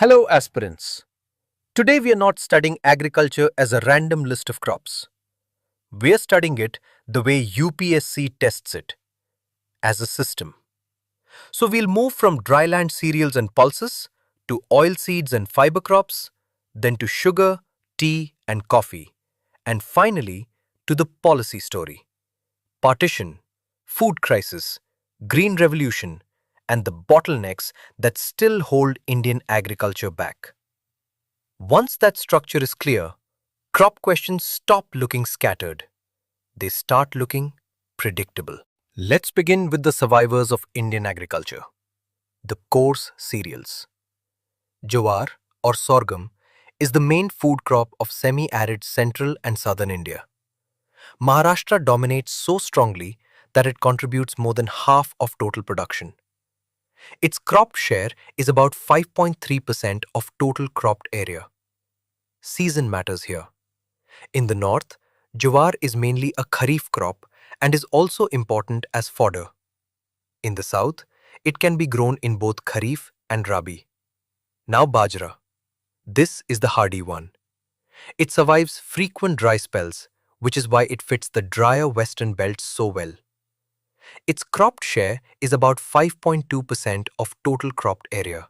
Hello, aspirants. Today we are not studying agriculture as a random list of crops. We are studying it the way UPSC tests it, as a system. So we'll move from dryland cereals and pulses to oilseeds and fiber crops, then to sugar, tea, and coffee, and finally to the policy story: partition, food crisis, green revolution, and the bottlenecks that still hold Indian agriculture back. Once that structure is clear, crop questions stop looking scattered. They start looking predictable. Let's begin with the survivors of Indian agriculture, the coarse cereals. Jowar or sorghum is the main food crop of semi-arid central and southern India. Maharashtra dominates so strongly that it contributes more than half of total production. Its crop share is about 5.3% of total cropped area. Season matters here. In the north, jowar is mainly a kharif crop and is also important as fodder. In the south, it can be grown in both kharif and rabi. Now bajra. This is the hardy one. It survives frequent dry spells, which is why it fits the drier western belts so well. Its cropped share is about 5.2% of total cropped area.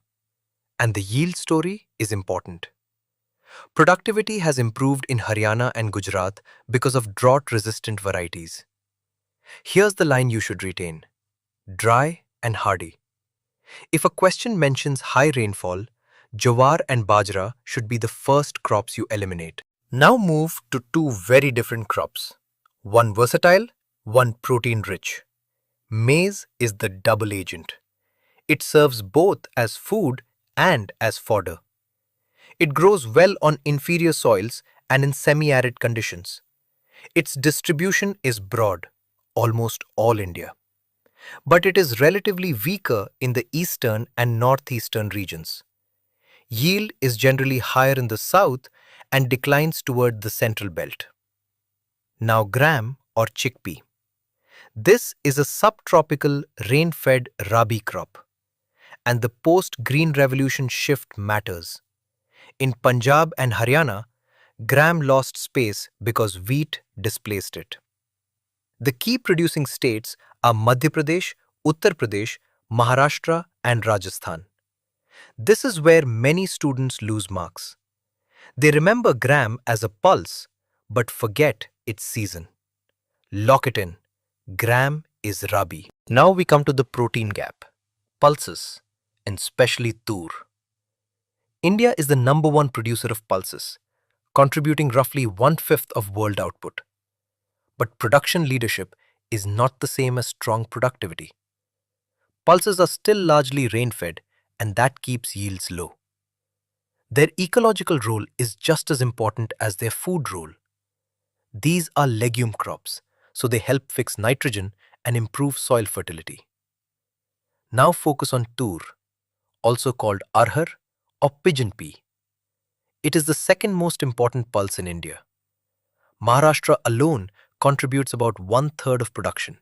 And the yield story is important. Productivity has improved in Haryana and Gujarat because of drought-resistant varieties. Here's the line you should retain: dry and hardy. If a question mentions high rainfall, jowar and bajra should be the first crops you eliminate. Now move to two very different crops. One versatile, one protein-rich. Maize is the double agent. It serves both as food and as fodder. It grows well on inferior soils and in semi-arid conditions. Its distribution is broad, almost all India. But it is relatively weaker in the eastern and northeastern regions. Yield is generally higher in the south and declines toward the central belt. Now gram or chickpea. This is a subtropical rain-fed rabi crop. And the post-Green Revolution shift matters. In Punjab and Haryana, gram lost space because wheat displaced it. The key producing states are Madhya Pradesh, Uttar Pradesh, Maharashtra, and Rajasthan. This is where many students lose marks. They remember gram as a pulse, but forget its season. Lock it in. Gram is rabi. Now we come to the protein gap: pulses, and especially tur. India is the number one producer of pulses, contributing roughly one-fifth of world output. But production leadership is not the same as strong productivity. Pulses are still largely rain-fed, and that keeps yields low. Their ecological role is just as important as their food role. These are legume crops, so they help fix nitrogen and improve soil fertility. Now focus on tur, also called arhar or pigeon pea. It is the second most important pulse in India. Maharashtra alone contributes about one-third of production.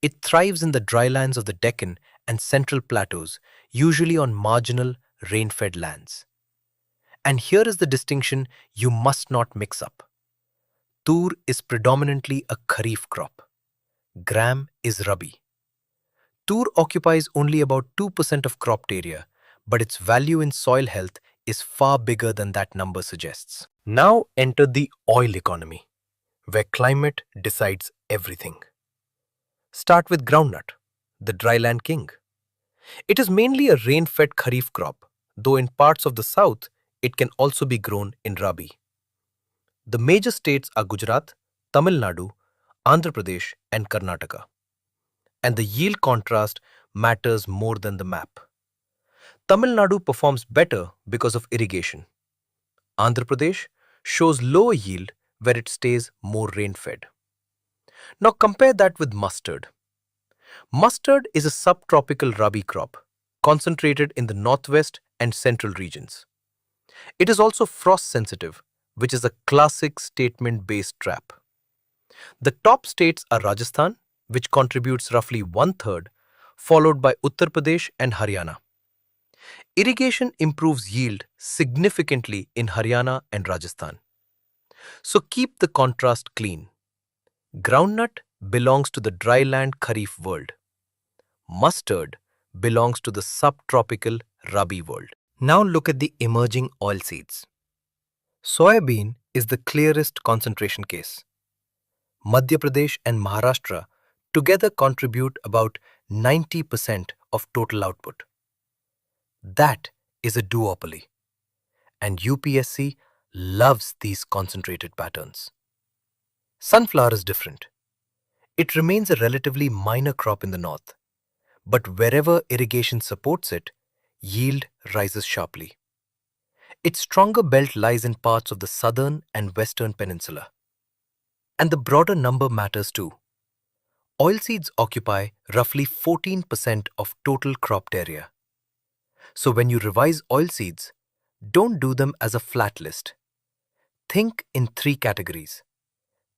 It thrives in the drylands of the Deccan and central plateaus, usually on marginal, rain-fed lands. And here is the distinction you must not mix up. Tur is predominantly a kharif crop. Gram is rabi. Tur occupies only about 2% of cropped area, but its value in soil health is far bigger than that number suggests. Now enter the oil economy, where climate decides everything. Start with groundnut, the dryland king. It is mainly a rain-fed kharif crop, though in parts of the south, it can also be grown in rabi. The major states are Gujarat, Tamil Nadu, Andhra Pradesh, and Karnataka. And the yield contrast matters more than the map. Tamil Nadu performs better because of irrigation. Andhra Pradesh shows lower yield where it stays more rain-fed. Now compare that with mustard. Mustard is a subtropical rabi crop, concentrated in the northwest and central regions. It is also frost-sensitive, which is a classic statement-based trap. The top states are Rajasthan, which contributes roughly one-third, followed by Uttar Pradesh and Haryana. Irrigation improves yield significantly in Haryana and Rajasthan. So keep the contrast clean. Groundnut belongs to the dryland Kharif world. Mustard belongs to the subtropical Rabi world. Now look at the emerging oilseeds. Soybean is the clearest concentration case. Madhya Pradesh and Maharashtra together contribute about 90% of total output. That is a duopoly, and UPSC loves these concentrated patterns. Sunflower is different. It remains a relatively minor crop in the north, but wherever irrigation supports it, yield rises sharply. Its stronger belt lies in parts of the southern and western peninsula. And the broader number matters too. Oilseeds occupy roughly 14% of total cropped area. So when you revise oilseeds, don't do them as a flat list. Think in three categories: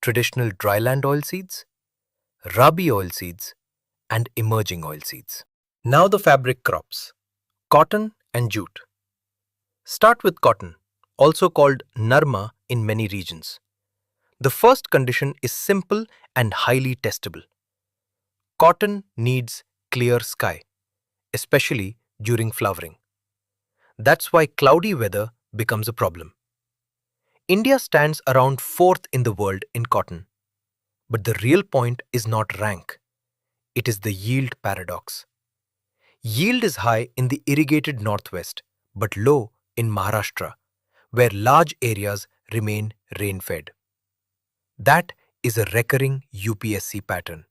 traditional dryland oilseeds, Rabi oilseeds, and emerging oilseeds. Now the fabric crops: cotton and jute. Start with cotton, also called narma in many regions. The first condition is simple and highly testable. Cotton needs clear sky, especially during flowering. That's why cloudy weather becomes a problem. India stands around 4th in the world in cotton. But the real point is not rank. It is the yield paradox. Yield is high in the irrigated northwest, but low in Maharashtra, where large areas remain rain-fed. That is a recurring UPSC pattern.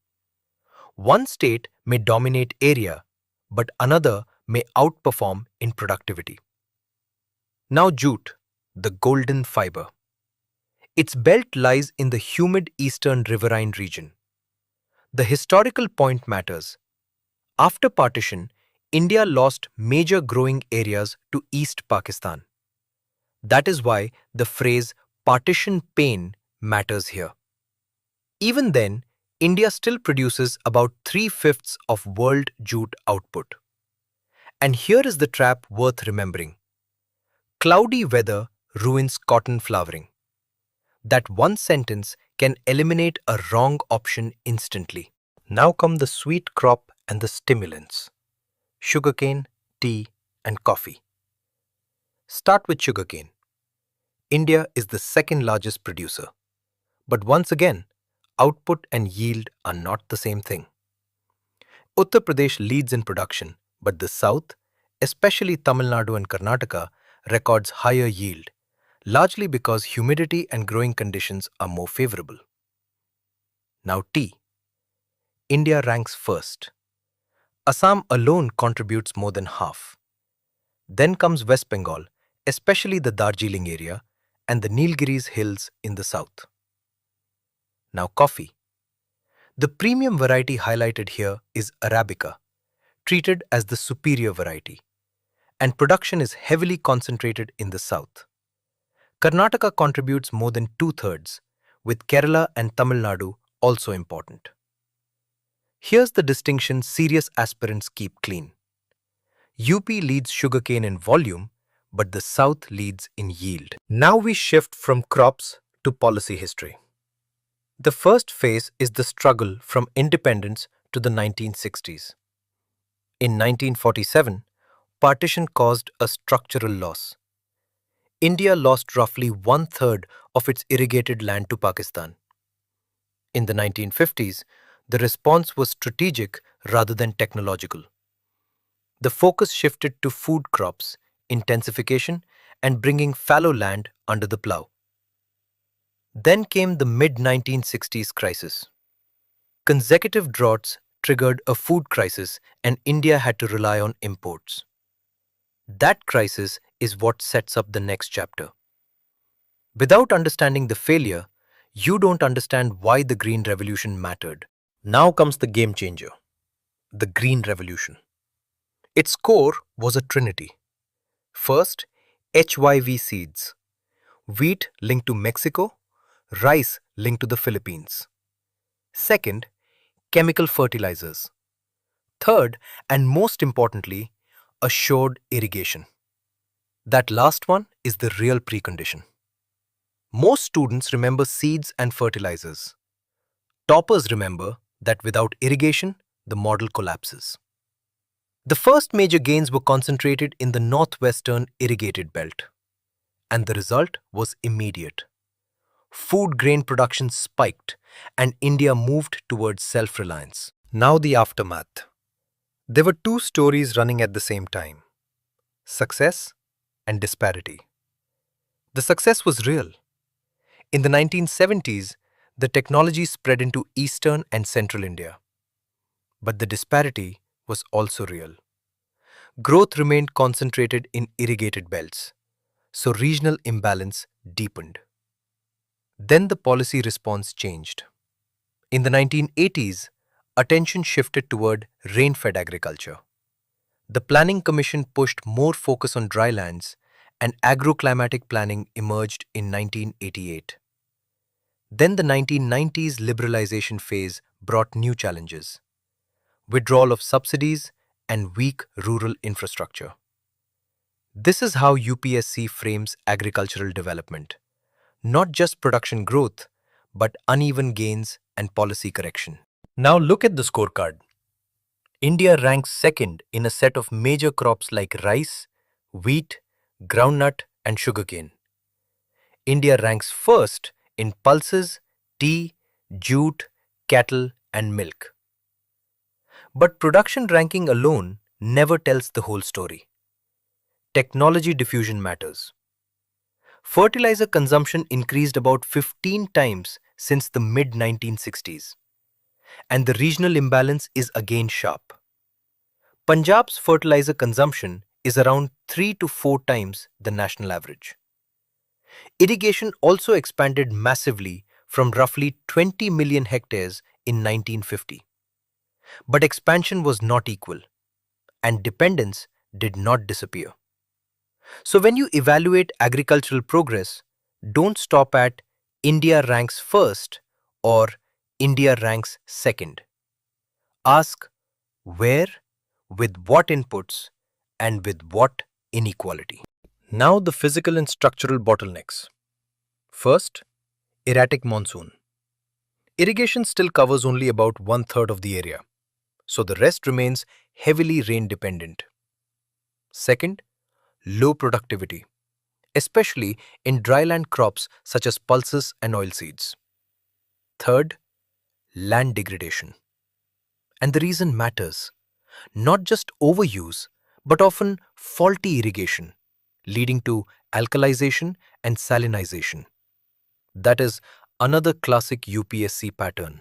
One state may dominate area, but another may outperform in productivity. Now jute, the golden fiber. Its belt lies in the humid eastern riverine region. The historical point matters. After partition, India lost major growing areas to East Pakistan. That is why the phrase partition pain matters here. Even then, India still produces about 3/5 of world jute output. And here is the trap worth remembering. Cloudy weather ruins cotton flowering. That one sentence can eliminate a wrong option instantly. Now come the sweet crop and the stimulants: sugarcane, tea, and coffee. Start with sugarcane. India is the second largest producer. But once again, output and yield are not the same thing. Uttar Pradesh leads in production, but the south, especially Tamil Nadu and Karnataka, records higher yield, largely because humidity and growing conditions are more favorable. Now tea. India ranks first. Assam alone contributes more than half. Then comes West Bengal, especially the Darjeeling area, and the Nilgiris hills in the south. Now coffee. The premium variety highlighted here is Arabica, treated as the superior variety, and production is heavily concentrated in the south. Karnataka contributes more than 2/3, with Kerala and Tamil Nadu also important. Here's the distinction serious aspirants keep clean. UP leads sugarcane in volume, but the south leads in yield. Now we shift from crops to policy history. The first phase is the struggle from independence to the 1960s. In 1947, partition caused a structural loss. India lost roughly 1/3 of its irrigated land to Pakistan. In the 1950s, the response was strategic rather than technological. The focus shifted to food crops, intensification, and bringing fallow land under the plough. Then came the mid-1960s crisis. Consecutive droughts triggered a food crisis and India had to rely on imports. That crisis is what sets up the next chapter. Without understanding the failure, you don't understand why the Green Revolution mattered. Now comes the game changer, the Green Revolution. Its core was a trinity. First, HYV seeds. Wheat linked to Mexico, rice linked to the Philippines. Second, chemical fertilizers. Third, and most importantly, assured irrigation. That last one is the real precondition. Most students remember seeds and fertilizers. Toppers remember that without irrigation, the model collapses. The first major gains were concentrated in the northwestern irrigated belt, and the result was immediate. Food grain production spiked, and India moved towards self-reliance. Now the aftermath. There were two stories running at the same time: success and disparity. The success was real. In the 1970s, the technology spread into eastern and central India. But the disparity was also real. Growth remained concentrated in irrigated belts, so regional imbalance deepened. Then the policy response changed. In the 1980s, attention shifted toward rain-fed agriculture. The Planning Commission pushed more focus on drylands, and agroclimatic planning emerged in 1988. Then the 1990s liberalization phase brought new challenges: withdrawal of subsidies and weak rural infrastructure. This is how UPSC frames agricultural development: not just production growth, but uneven gains and policy correction. Now look at the scorecard. India ranks second in a set of major crops like rice, wheat, groundnut, and sugarcane. India ranks first in pulses, tea, jute, cattle, and milk. But production ranking alone never tells the whole story. Technology diffusion matters. Fertilizer consumption increased about 15 times since the mid-1960s, and the regional imbalance is again sharp. Punjab's fertilizer consumption is around 3 to 4 times the national average. Irrigation also expanded massively from roughly 20 million hectares in 1950. But expansion was not equal, and dependence did not disappear. So when you evaluate agricultural progress, don't stop at India ranks first or India ranks second. Ask where, with what inputs, and with what inequality. Now the physical and structural bottlenecks. First, erratic monsoon. Irrigation still covers only about one-third of the area, so the rest remains heavily rain-dependent. Second, low productivity, especially in dryland crops such as pulses and oilseeds. Third, land degradation. And the reason matters: not just overuse, but often faulty irrigation, leading to alkalization and salinization. That is another classic UPSC pattern.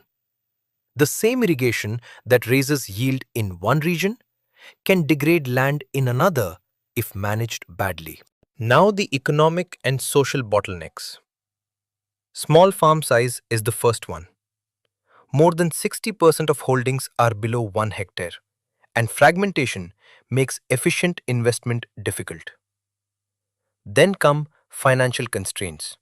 The same irrigation that raises yield in one region can degrade land in another if managed badly. Now the economic and social bottlenecks. Small farm size is the first one. More than 60% of holdings are below 1 hectare, and fragmentation makes efficient investment difficult. Then come financial constraints.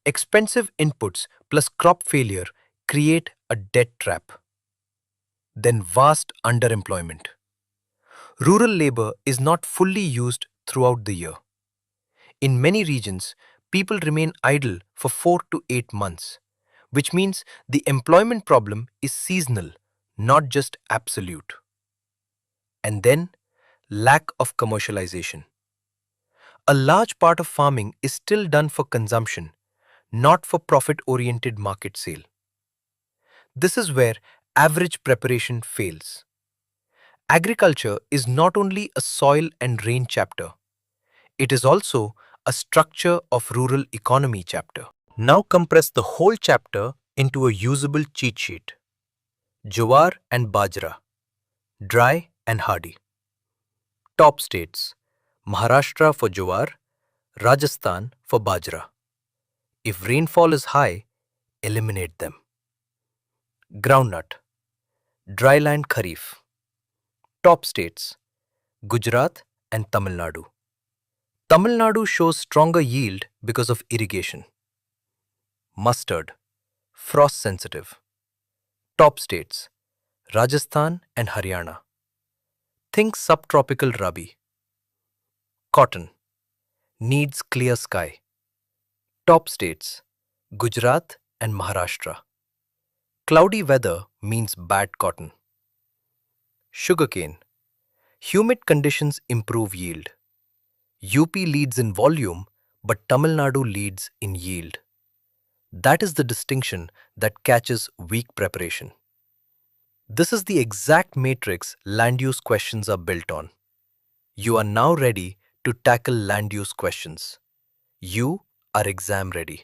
Expensive inputs plus crop failure create a debt trap. Then vast underemployment. Rural labor is not fully used throughout the year. In many regions, people remain idle for 4 to 8 months, which means the employment problem is seasonal, not just absolute. And then, lack of commercialization. A large part of farming is still done for consumption, not for profit-oriented market sale. This is where average preparation fails. Agriculture is not only a soil and rain chapter, it is also a structure of rural economy chapter. Now compress the whole chapter into a usable cheat sheet. Jowar and Bajra, dry and hardy. Top states: Maharashtra for Jowar, Rajasthan for Bajra. If rainfall is high, eliminate them. Groundnut, dryland Kharif. Top states: Gujarat and Tamil Nadu. Tamil Nadu shows stronger yield because of irrigation. Mustard, frost sensitive. Top states: Rajasthan and Haryana. Think subtropical Rabi. Cotton needs clear sky. Top states Gujarat and Maharashtra. Cloudy weather means bad cotton. Sugarcane. Humid conditions improve yield. UP leads in volume, but Tamil Nadu leads in yield. That is the distinction that catches weak preparation. This is the exact matrix land use questions are built on. You are now ready to tackle land use questions. You are exam ready.